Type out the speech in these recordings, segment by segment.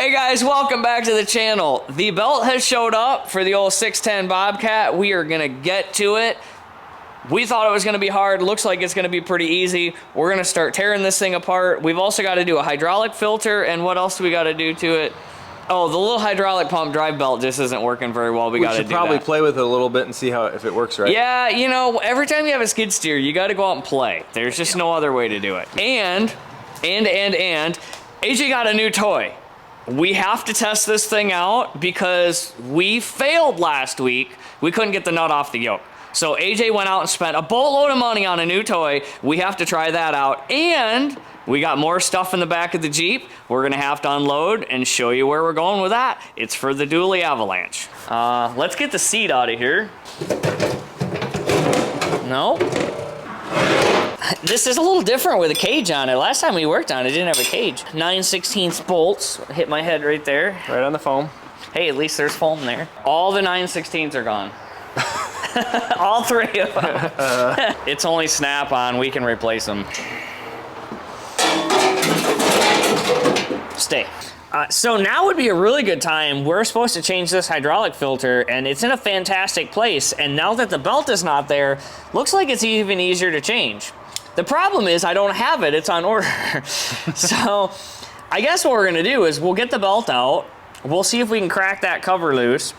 Hey guys, welcome back to the channel. The belt has showed up for the old 610 Bobcat. We are gonna get to it. We thought it was gonna be hard. Looks like it's gonna be pretty easy. We're gonna start tearing this thing apart. We've also gotta do a hydraulic filter, and what else do we gotta do to it? Oh, the little hydraulic pump drive belt just isn't working very well. We gotta do that. We should probably play with it a little bit and see if it works right. Yeah, you know, every time you have a skid steer, you gotta go out and play. There's just no other way to do it. And, AJ got a new toy. We have to test this thing out because we failed last week. We couldn't get the nut off the yoke. So AJ went out and spent a boatload of money on a new toy. We have to try that out. And we got more stuff in the back of the Jeep. We're gonna have to unload and show you where we're going with that. It's for the dually Avalanche. Let's get the seat out of here. No. This is a little different with a cage on it. Last time we worked on it, it didn't have a cage. 9/16 bolts. Hit my head right there. Right on the foam. Hey, at least there's foam there. All the 9/16s are gone. All three of them. It's only snap-on. We can replace them. Stay. So now would be a really good time. We're supposed to change this hydraulic filter, and it's in a fantastic place. And now that the belt is not there, looks like it's even easier to change. The problem is I don't have it. It's on order. So I guess what we're gonna do is we'll get the belt out. We'll see if we can crack that cover loose.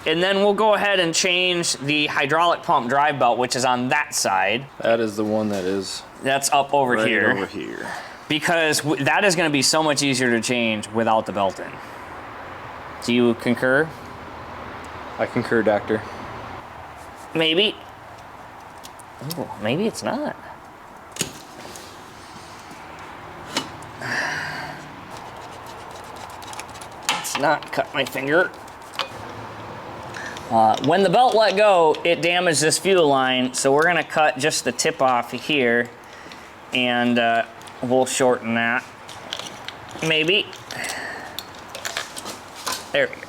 And then we'll go ahead and change the hydraulic pump drive belt, which is on that side. That is the one that is. That's up over right here. over here. Because that is gonna be so much easier to change without the belt in. Do you concur? I concur, Doctor. Maybe. Oh, maybe it's not. Let's not cut my finger. When the belt let go, it damaged this fuel line, so we're gonna cut just the tip off here, and we'll shorten that. Maybe. There we go.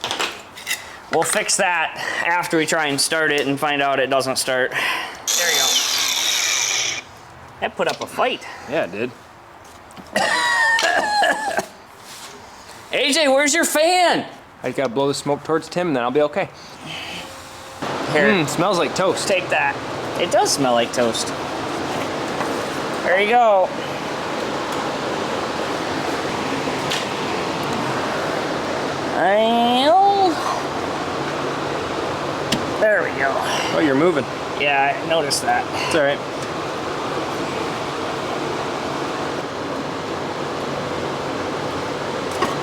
We'll fix that after we try and start it and find out it doesn't start. There you go. That put up a fight. Yeah, it did. AJ, where's your fan? I gotta blow the smoke towards Tim, and then I'll be okay. Here. Smells like toast. Take that. It does smell like toast. There you go. There we go. Oh, you're moving. Yeah, I noticed that. It's all right.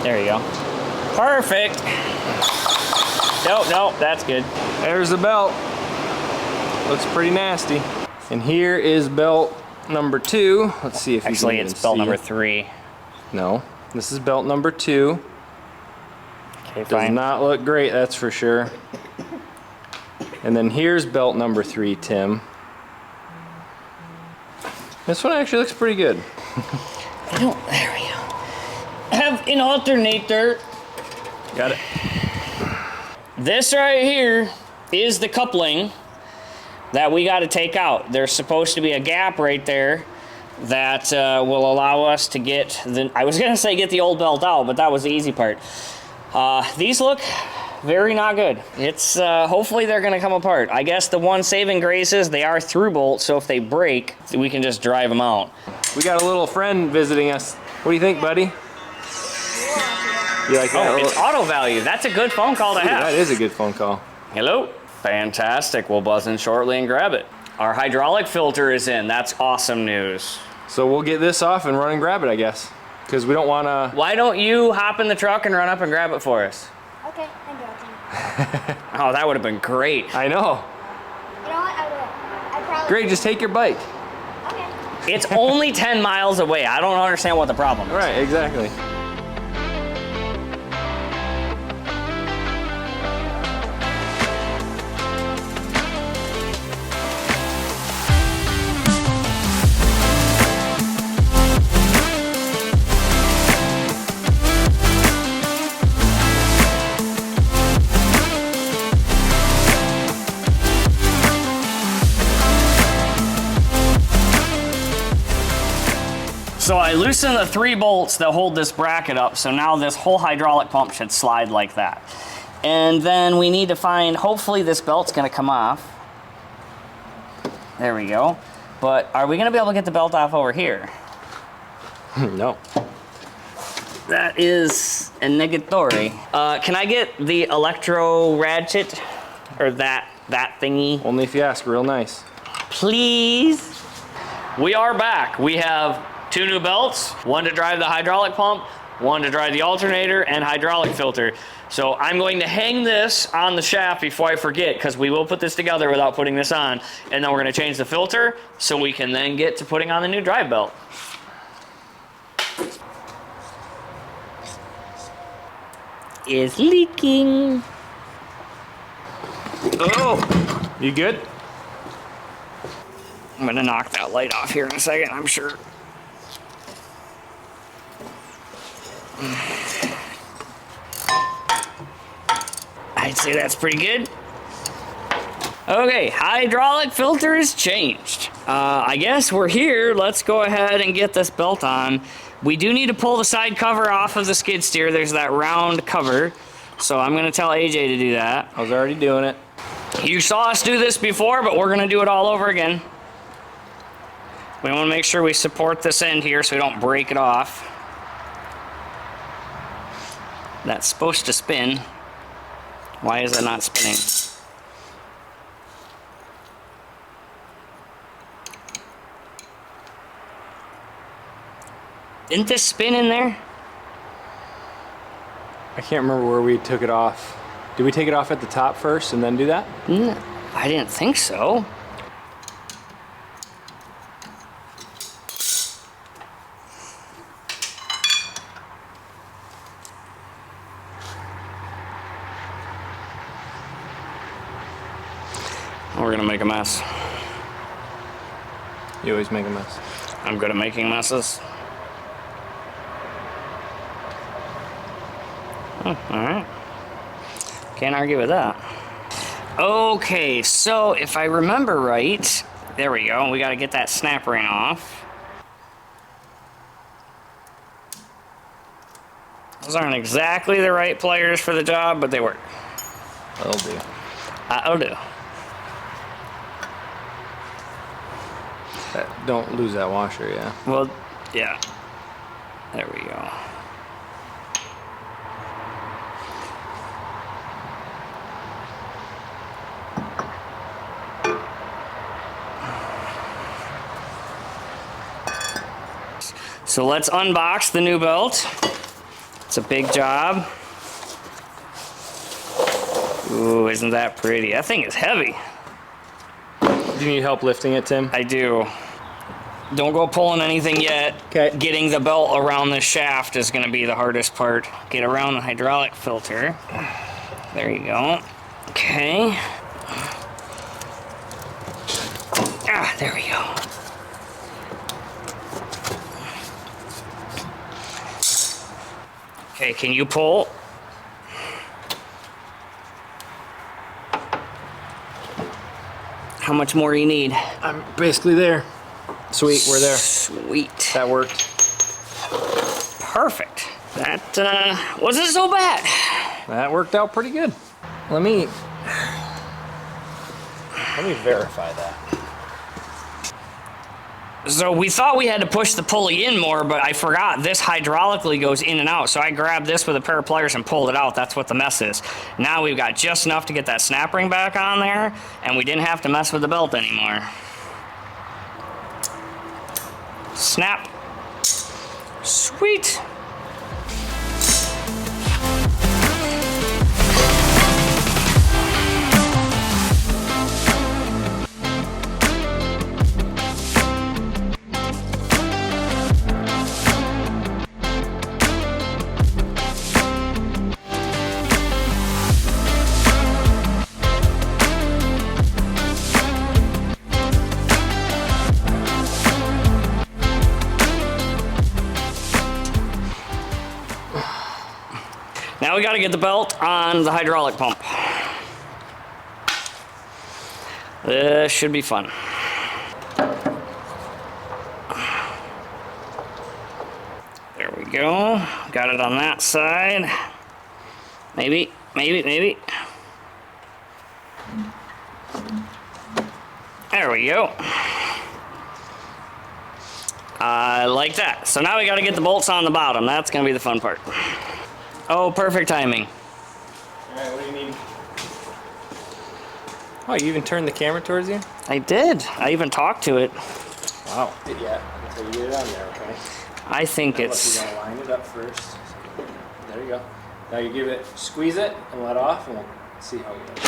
There you go. Perfect. Nope, that's good. There's the belt. Looks pretty nasty. And here is belt number 2. Let's see if you Actually, can it's belt see number it. 3. No, this is belt number 2. Okay, Does fine. not look great, that's for sure. And then here's belt number 3, Tim. This one actually looks pretty good. There we go. Have an alternator. Got it. This right here is the coupling that we got to take out. There's supposed to be a gap right there that will allow us to get the, I was gonna say get the old belt out, but that was the easy part. These look very not good. It's hopefully they're gonna come apart. I guess the one saving grace is they are through bolts, so if they break, we can just drive them out. We got a little friend visiting us. What do you think, buddy? You like that? Oh, it's auto value. That's a good phone call to have. That is a good phone call. Hello. Fantastic. We'll buzz in shortly and grab it. Our hydraulic filter is in. That's awesome news. So we'll get this off and run and grab it, I guess. Because we don't want to... Why don't you hop in the truck and run up and grab it for us? Okay, I'm joking. Oh, that would have been great. I know. You know what? I will. I probably. Great, just take your bike. Okay. It's only 10 miles away. I don't understand what the problem is. Right, exactly. So I loosen the 3 bolts that hold this bracket up, so now this whole hydraulic pump should slide like that. And then we need to find, hopefully this belt's gonna come off. There we go. But are we gonna be able to get the belt off over here? No. That is a negatory. Can I get the electro ratchet? Or that thingy? Only if you ask real nice. Please? We are back. We have 2 new belts, one to drive the hydraulic pump, one to drive the alternator and hydraulic filter. So I'm going to hang this on the shaft before I forget, because we will put this together without putting this on, and then we're going to change the filter so we can then get to putting on the new drive belt. It's leaking. Oh! You good? I'm gonna knock that light off here in a second, I'm sure. I'd say that's pretty good. Okay, hydraulic filter is changed. I guess we're here. Let's go ahead and get this belt on. We do need to pull the side cover off of the skid steer. There's that round cover. So I'm gonna tell AJ to do that. I was already doing it. You saw us do this before, but we're gonna do it all over again. We wanna make sure we support this end here so we don't break it off. That's supposed to spin. Why is it not spinning? Didn't this spin in there? I can't remember where we took it off. Did we take it off at the top first and then do that? No, I didn't think so. We're gonna make a mess. You always make a mess. I'm good at making messes. Oh, alright. Can't argue with that. Okay, so if I remember right, there we go. We gotta get that snap ring off. Those aren't exactly the right pliers for the job, but they work. That'll do. That'll do. Don't lose that washer, yeah. Well, yeah. There we go. So let's unbox the new belt. It's a big job. Ooh, isn't that pretty? That thing is heavy. Do you need help lifting it, Tim? I do. Don't go pulling anything yet. Okay. Getting the belt around the shaft is going to be the hardest part. Get around the hydraulic filter. There you go. Okay. Ah, there we go. Okay, can you pull? How much more do you need? I'm basically there. Sweet, we're there. Sweet. That worked. Perfect. That wasn't so bad. That worked out pretty good. Let me verify that. So we thought we had to push the pulley in more, but I forgot this hydraulically goes in and out. So I grabbed this with a pair of pliers and pulled it out. That's what the mess is. Now we've got just enough to get that snap ring back on there, and we didn't have to mess with the belt anymore. Snap. Sweet. Now we got to get the belt on the hydraulic pump. This should be fun. go. Got it on that side. Maybe. There we go. Like that. So now we got to get the bolts on the bottom. That's going to be the fun part. Oh, perfect timing. All right, what do you need? Oh, you even turned the camera towards you? I did. I even talked to it. Wow. Yeah, until you get it on there, okay? I think Now it's... Look, you gotta line it up first. There you go. Now you give it, squeeze it and let off, and we'll see how it goes.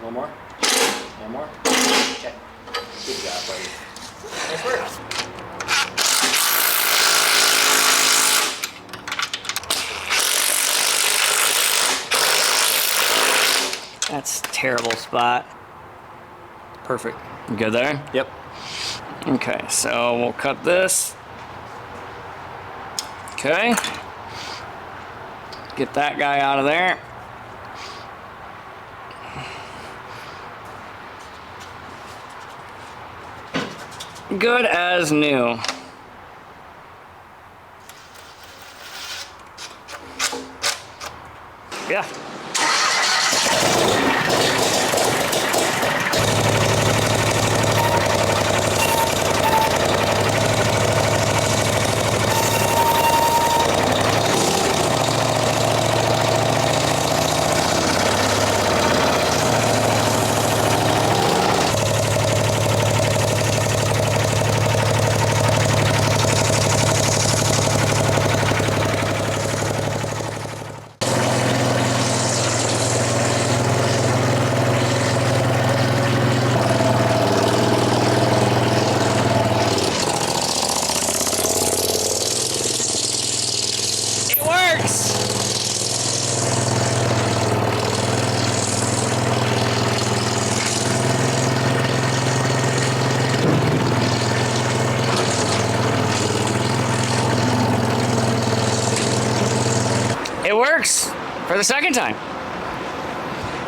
One more. One more. Okay. Good job, buddy. Nice work. That's a terrible spot. Perfect. You good there? Yep. Okay, so we'll cut this. Okay. Get that guy out of there. Good as new. Yeah. It works for the second time.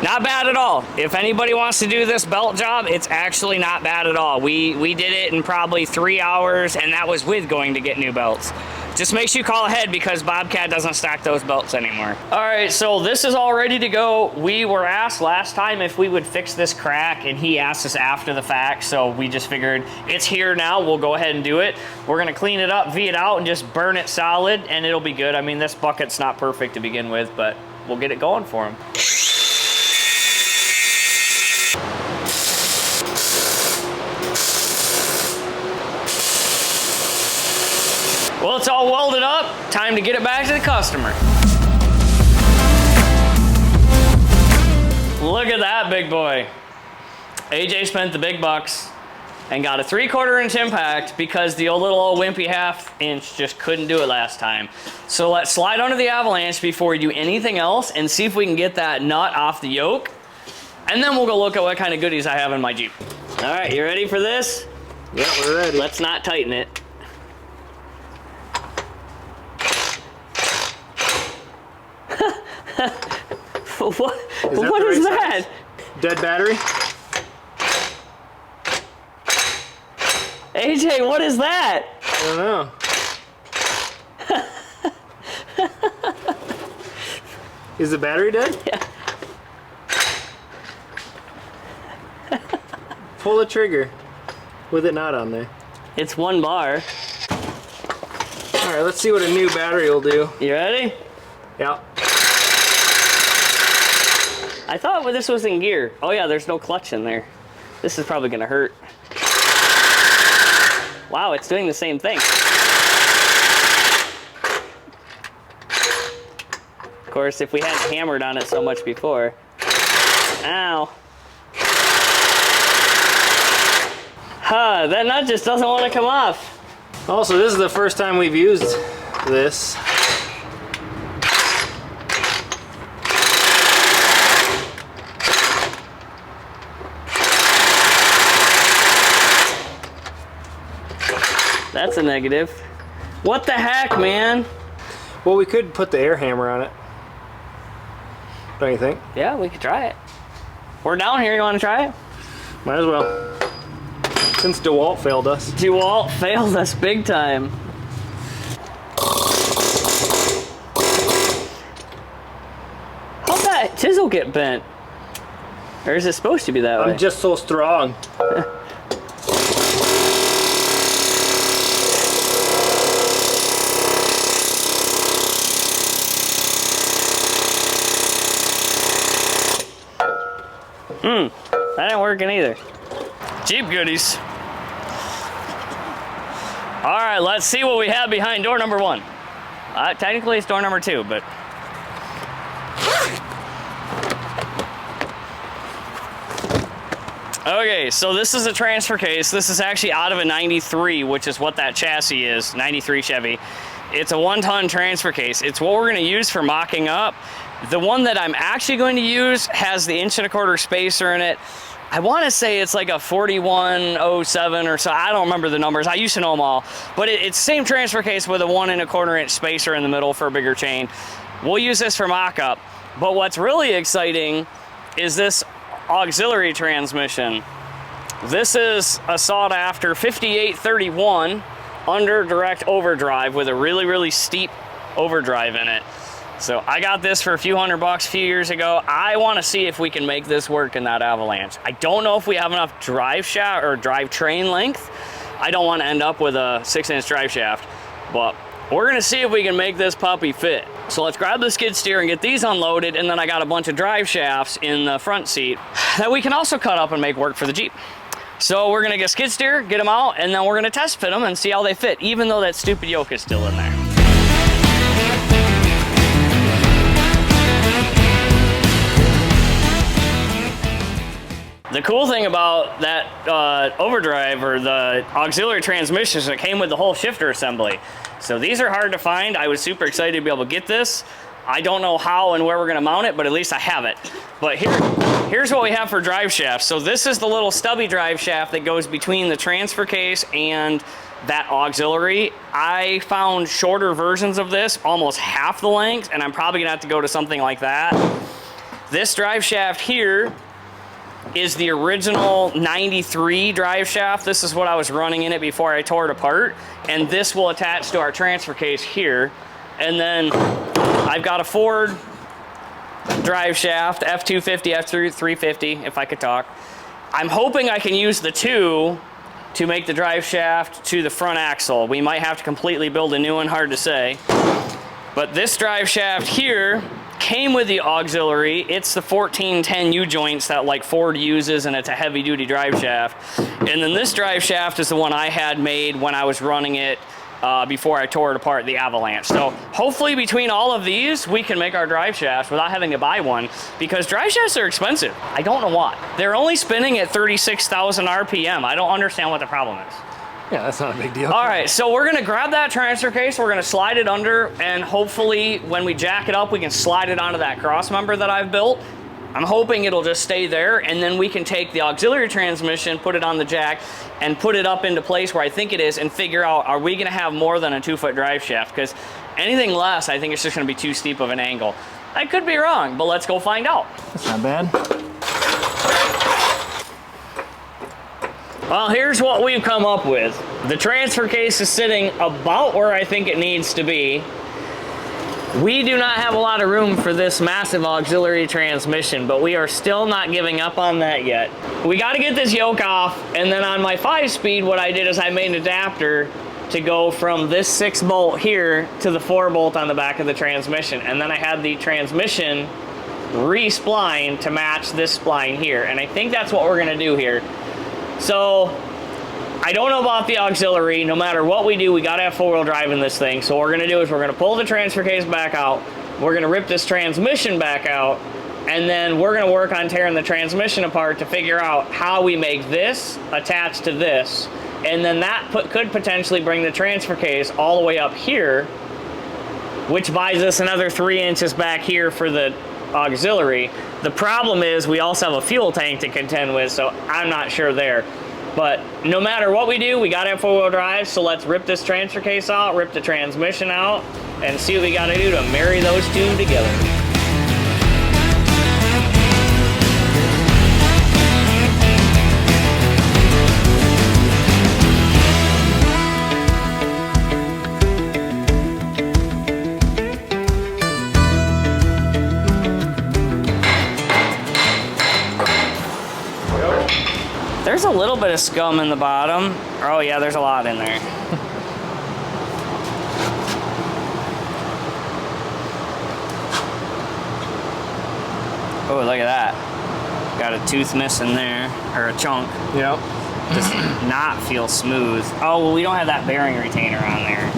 Not bad at all. If anybody wants to do this belt job, it's actually not bad at all. We did it in probably 3 hours, and that was with going to get new belts. Just make sure you call ahead because Bobcat doesn't stock those belts anymore. All right, so this is all ready to go. We were asked last time if we would fix this crack, and he asked us after the fact, so we just figured it's here now. We'll go ahead and do it. We're gonna clean it up, V it out, and just burn it solid, and it'll be good. I mean, this bucket's not perfect to begin with, but we'll get it going for him. Well, it's all welded up. Time to get it back to the customer. Look at that big boy. AJ spent the big bucks and got a 3/4 inch impact because the little old wimpy 1/2 inch just couldn't do it last time. So let's slide under the Avalanche before we do anything else and see if we can get that nut off the yoke. And then we'll go look at what kind of goodies I have in my Jeep. All right, you ready for this? Yeah, we're ready. Let's not tighten it. What is that? Dead battery? AJ, what is that? I don't know. Is the battery dead? Yeah. Pull the trigger with it not on there. It's 1 bar. All right, let's see what a new battery will do. You ready? Yeah. I thought this was in gear. Oh yeah, there's no clutch in there. This is probably gonna hurt. Wow, it's doing the same thing. Of course, if we hadn't hammered on it so much before. Ow. Huh, that nut just doesn't want to come off. Also, this is the first time we've used this. That's a negative. What the heck, man? Well, we could put the air hammer on it. Don't you think? Yeah, we could try it. We're down here, you want to try it? Might as well. Since DeWalt failed us. DeWalt failed us big time. His will get bent. Or is it supposed to be that way? I'm just so strong. That ain't working either. Jeep goodies. All right, let's see what we have behind door number 1. Technically it's door number 2, but. Okay, so this is a transfer case. This is actually out of a 93, which is what that chassis is, 93 Chevy. It's a 1-ton transfer case. It's what we're gonna use for mocking up. The one that I'm actually going to use has the 1 1/4 spacer in it. I wanna say it's like a 4107 or so. I don't remember the numbers. I used to know them all. But it's the same transfer case with a 1 1/4 inch spacer in the middle for a bigger chain. We'll use this for mock-up. But what's really exciting is this auxiliary transmission. This is a sought after 5831 under direct overdrive with a really, really steep overdrive in it. So I got this for a few $100 a few years ago. I want to see if we can make this work in that Avalanche. I don't know if we have enough drive shaft or drivetrain length. I don't want to end up with a 6-inch drive shaft, but we're gonna see if we can make this puppy fit. So let's grab the skid steer and get these unloaded, and then I got a bunch of drive shafts in the front seat that we can also cut up and make work for the Jeep. So we're gonna get skid steer, get them out, and then we're gonna test fit them and see how they fit, even though that stupid yoke is still in there. The cool thing about that overdrive or the auxiliary transmission is it came with the whole shifter assembly. So these are hard to find. I was super excited to be able to get this. I don't know how and where we're gonna mount it, but at least I have it. But here's what we have for drive shafts. So this is the little stubby drive shaft that goes between the transfer case and that auxiliary. I found shorter versions of this, almost half the length, and I'm probably gonna have to go to something like that. This drive shaft here is the original 93 drive shaft. This is what I was running in it before I tore it apart. And this will attach to our transfer case here. And then I've got a Ford drive shaft, F250, F350, if I could talk. I'm hoping I can use the 2 to make the drive shaft to the front axle. We might have to completely build a new one, hard to say. But this drive shaft here came with the auxiliary. It's the 1410 U-joints that like Ford uses, and it's a heavy duty drive shaft. And then this drive shaft is the one I had made when I was running it before I tore it apart, the Avalanche. So hopefully between all of these, we can make our drive shafts without having to buy one, because drive shafts are expensive. I don't know why. They're only spinning at 36,000 RPM. I don't understand what the problem is. Yeah, that's not a big deal. All right, so we're gonna grab that transfer case, we're gonna slide it under, and hopefully when we jack it up, we can slide it onto that cross member that I've built. I'm hoping it'll just stay there, and then we can take the auxiliary transmission, put it on the jack, and put it up into place where I think it is, and figure out, are we gonna have more than a 2-foot drive shaft? Because anything less, I think it's just gonna be too steep of an angle. I could be wrong, but let's go find out. That's not bad. Well, here's what we've come up with. The transfer case is sitting about where I think it needs to be. We do not have a lot of room for this massive auxiliary transmission, but we are still not giving up on that yet. We got to get this yoke off, and then on my 5-speed, what I did is I made an adapter to go from this 6-bolt here to the 4-bolt on the back of the transmission. And then I had the transmission re-spline to match this spline here. And I think that's what we're gonna do here. So I don't know about the auxiliary. No matter what we do, we gotta have 4-wheel drive in this thing. So what we're gonna do is we're gonna pull the transfer case back out. We're gonna rip this transmission back out. And then we're gonna work on tearing the transmission apart to figure out how we make this attach to this. And then that could potentially bring the transfer case all the way up here, which buys us another 3 inches back here for the auxiliary. The problem is we also have a fuel tank to contend with, so I'm not sure there. But no matter what we do, we gotta have 4-wheel drive, so let's rip this transfer case out, rip the transmission out, and see what we gotta do to marry those two together. a little bit of scum in the bottom. Oh yeah, there's a lot in there. Oh, look at that. Got a tooth missing there, or a chunk. Yep. Does not feel smooth. Oh, well, we don't have that bearing retainer on there.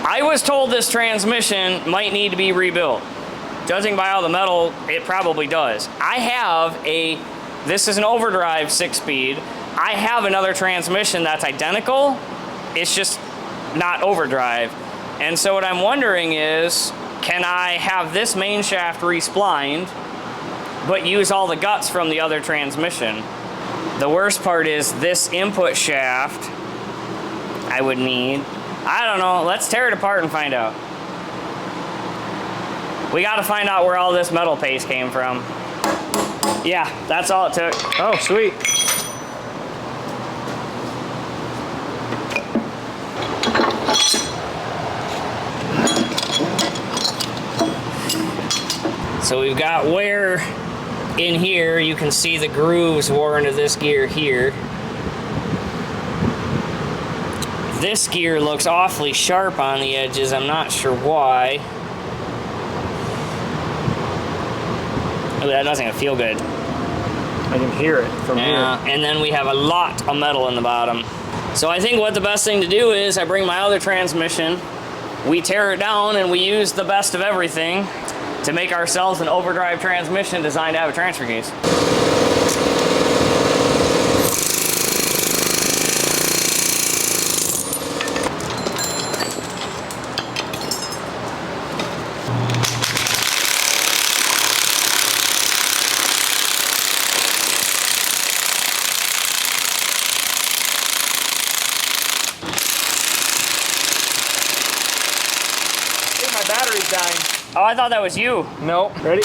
I was told this transmission might need to be rebuilt. Judging by all the metal, it probably does. I have this is an overdrive 6-speed. I have another transmission that's identical. It's just not overdrive. And so what I'm wondering is, can I have this main shaft resplined, but use all the guts from the other transmission? The worst part is this input shaft I would need. I don't know, let's tear it apart and find out. We gotta find out where all this metal paste came from. Yeah, that's all it took. Oh, sweet. So we've got wear in here. You can see the grooves wore into this gear here. This gear looks awfully sharp on the edges. I'm not sure why. Oh, that doesn't even feel good. I can hear it from here. And then we have a lot of metal in the bottom. So I think what the best thing to do is I bring my other transmission, we tear it down, and we use the best of everything to make ourselves an overdrive transmission designed to have a transfer case. My battery's dying. Oh, I thought that was you. No. Ready?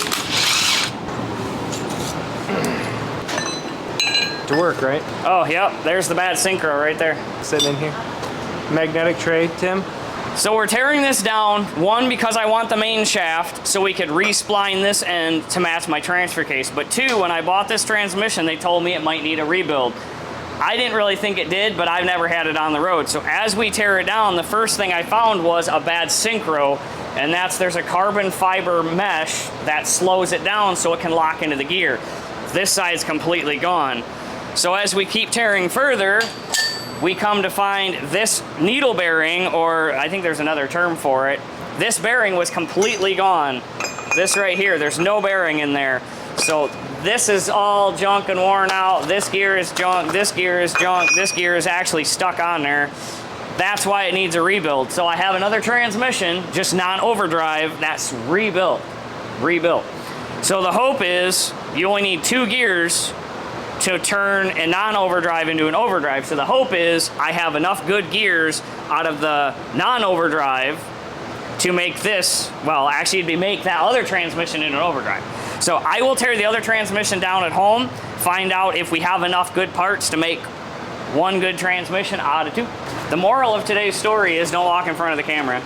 To work, right? Oh, yep. There's the bad synchro right there. Sitting in here. Magnetic tray, Tim. So we're tearing this down, one, because I want the main shaft so we could respline this end to match my transfer case. But two, when I bought this transmission, they told me it might need a rebuild. I didn't really think it did, but I've never had it on the road. So as we tear it down, the first thing I found was a bad synchro, and there's a carbon fiber mesh that slows it down so it can lock into the gear. This side's completely gone. So as we keep tearing further, we come to find this needle bearing, or I think there's another term for it. This bearing was completely gone. This right here, there's no bearing in there. So this is all junk and worn out. This gear is junk, this gear is junk, this gear is actually stuck on there. That's why it needs a rebuild. So I have another transmission, just non-overdrive, that's rebuilt. So the hope is you only need 2 gears to turn a non-overdrive into an overdrive. So the hope is I have enough good gears out of the non-overdrive to make this, well, actually it'd be make that other transmission into an overdrive. So I will tear the other transmission down at home, find out if we have enough good parts to make one good transmission out of 2. The moral of today's story is don't walk in front of the camera.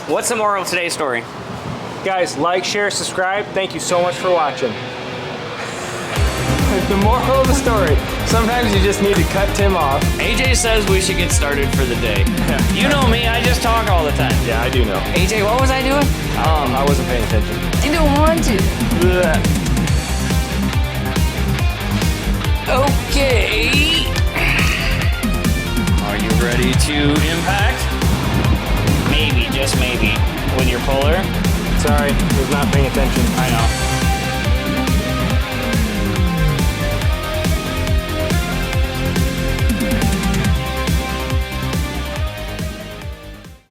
What's the moral of today's story? Guys, like, share, subscribe. Thank you so much for watching. The moral of the story, sometimes you just need to cut Tim off. AJ says we should get started for the day. You know me, I just talk all the time. Yeah, I do know. AJ, what was I doing? I wasn't paying attention. I don't want to. Okay. Are you ready to impact? Maybe, just maybe, with your puller. Sorry, was not paying attention. I know.